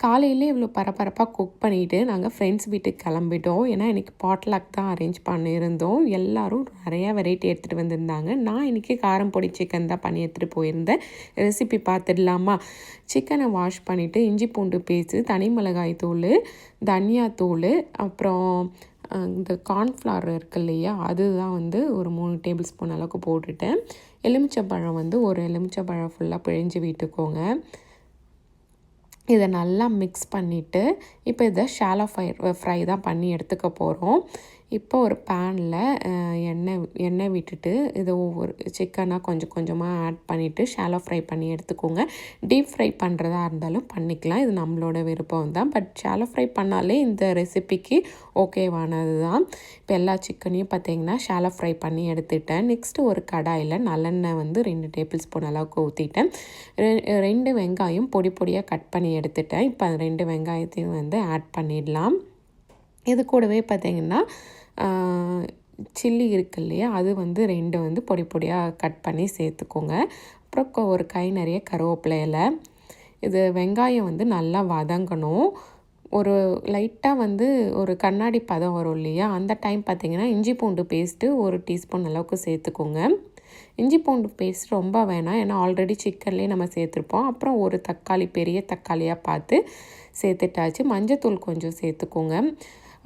காலையிலே இவ்வளோ பரபரப்பாக குக் பண்ணிவிட்டு நாங்கள் ஃப்ரெண்ட்ஸ் வீட்டுக்கு கிளம்பிட்டோம். ஏன்னா இன்றைக்கி பாட்லாக் தான் அரேஞ்ச் பண்ணியிருந்தோம். எல்லோரும் நிறையா வெரைட்டி எடுத்துகிட்டு வந்திருந்தாங்க. நான் இன்றைக்கி காரம் பொடி சிக்கன் தான் பண்ணி எடுத்துகிட்டு போயிருந்தேன். ரெசிபி பார்த்துடலாமா? சிக்கனை வாஷ் பண்ணிவிட்டு இஞ்சி பூண்டு பேஸ்ட்டு, தனி மிளகாய் தூள், தனியாத்தூள், அப்புறம் இந்த கார்ன்ஃப்ளவர் இருக்குது இல்லையா, அதுதான் வந்து ஒரு 3 டேபிள் ஸ்பூன் அளவுக்கு போட்டுட்டேன். எலுமிச்சப்பழம் வந்து ஒரு எலுமிச்சப்பழம் ஃபுல்லாக பிழிஞ்சு விட்டுக்கோங்க. இதை நல்லா மிக்ஸ் பண்ணிவிட்டு இப்போ இதை ஷாலோ ஃப்ரை தான் பண்ணி எடுத்துக்க போகிறோம். இப்போ ஒரு பேனில் எண்ணெய் விட்டுட்டு இதை ஒவ்வொரு சிக்கனாக கொஞ்சம் கொஞ்சமாக ஆட் பண்ணிவிட்டு ஷாலோ ஃப்ரை பண்ணி எடுத்துக்கோங்க. டீப் ஃப்ரை பண்ணுறதா இருந்தாலும் பண்ணிக்கலாம், இது நம்மளோட விருப்பம் தான். பட் ஷாலோ ஃப்ரை பண்ணாலே இந்த ரெசிபிக்கு ஓகேவானது தான். இப்போ எல்லா சிக்கனையும் பார்த்திங்கன்னா ஷாலோ ஃப்ரை பண்ணி எடுத்துட்டேன். நெக்ஸ்ட்டு ஒரு கடாயில் நல்லெண்ணெய் வந்து 2 டேபிள் ஸ்பூன் அளவுக்கு ஊற்றிட்டேன். 2 வெங்காயம் பொடி பொடியாக கட் பண்ணி எடுத்துட்டேன். இப்போ 2 வெங்காயத்தையும் வந்து ஆட் பண்ணிடலாம். இது கூடவே பார்த்திங்கன்னா சில்லி இருக்கு இல்லையா, அது வந்து 2 வந்து பொடி பொடியாக கட் பண்ணி சேர்த்துக்கோங்க. அப்புறம் ஒரு கை நிறைய கருவேப்பிலை இலை. இது வெங்காயம் வந்து நல்லா வதங்கணும். ஒரு லைட்டாக வந்து ஒரு கண்ணாடி பதம் வரும் இல்லையா, அந்த டைம் பார்த்திங்கன்னா இஞ்சி பூண்டு பேஸ்ட்டு 1 டீஸ்பூன் அளவுக்கு சேர்த்துக்கோங்க. இஞ்சி பூண்டு பேஸ்ட் ரொம்ப வேணாம், ஏன்னா ஆல்ரெடி சிக்கன்லேயே நம்ம சேர்த்துருப்போம். அப்புறம் ஒரு தக்காளி, பெரிய தக்காளியாக பார்த்து சேர்த்துட்டாச்சு. மஞ்சத்தூள் கொஞ்சம் சேர்த்துக்கோங்க.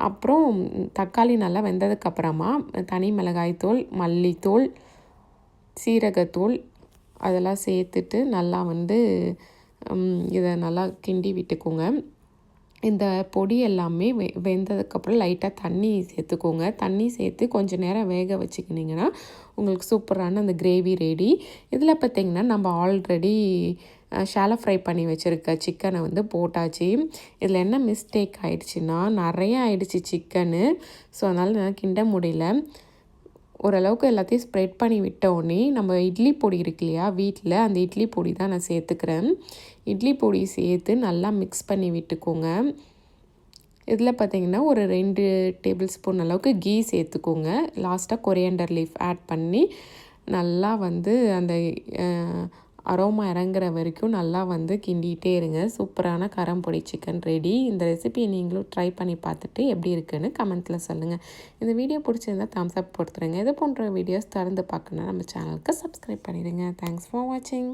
அப்புறம் தக்காளி நல்லா வெந்ததுக்கப்புறமா தனி மிளகாய்த்தூள், மல்லித்தூள், சீரகத்தூள் அதெல்லாம் சேர்த்துட்டு நல்லா வந்து இதை நல்லா கிண்டி விட்டுக்கோங்க. இந்த பொடி எல்லாமே வெந்ததுக்கப்புறம் லைட்டாக தண்ணி சேர்த்துக்கோங்க. தண்ணி சேர்த்து கொஞ்சம் நேரம் வேக வச்சுக்கினிங்கன்னா உங்களுக்கு சூப்பரான அந்த கிரேவி ரெடி. இதில் பார்த்திங்கன்னா நம்ம ஆல்ரெடி ஷாலோ ஃப்ரை பண்ணி வச்சுருக்க சிக்கனை வந்து போட்டாச்சு. இதில் என்ன மிஸ்டேக் ஆகிடுச்சின்னா நிறையா ஆகிடுச்சி சிக்கனு. ஸோ அதனால் நான் கிண்ட முடியல. ஓரளவுக்கு எல்லாத்தையும் ஸ்ப்ரெட் பண்ணி விட்டோடனே நம்ம இட்லி பொடி இருக்கு இல்லையா வீட்டில், அந்த இட்லி பொடி தான் நான் சேர்த்துக்கிறேன். இட்லி பொடி சேர்த்து நல்லா மிக்ஸ் பண்ணி விட்டுக்கோங்க. இதில் பார்த்திங்கன்னா ஒரு 2 டேபிள் ஸ்பூன் அளவுக்கு கீ சேர்த்துக்கோங்க. லாஸ்ட்டாக கொரியாண்டர் லீஃப் ஆட் பண்ணி நல்லா வந்து அந்த அரோமா இறங்குற வரைக்கும் நல்லா வந்து கிண்டிகிட்டே இருங்க. சூப்பரான காரம் பொடி சிக்கன் ரெடி. இந்த ரெசிபியை நீங்களும் ட்ரை பண்ணி பார்த்துட்டு எப்படி இருக்குன்னு கமெண்ட்டில் சொல்லுங்கள். இந்த வீடியோ பிடிச்சிருந்தா தம்ஸ் அப் கொடுத்துருங்க. இது போன்ற வீடியோஸ் திறந்து பார்க்கணுன்னா நம்ம சேனலுக்கு சப்ஸ்கிரைப் பண்ணிடுங்க. தேங்க்ஸ் ஃபார் வாட்சிங்.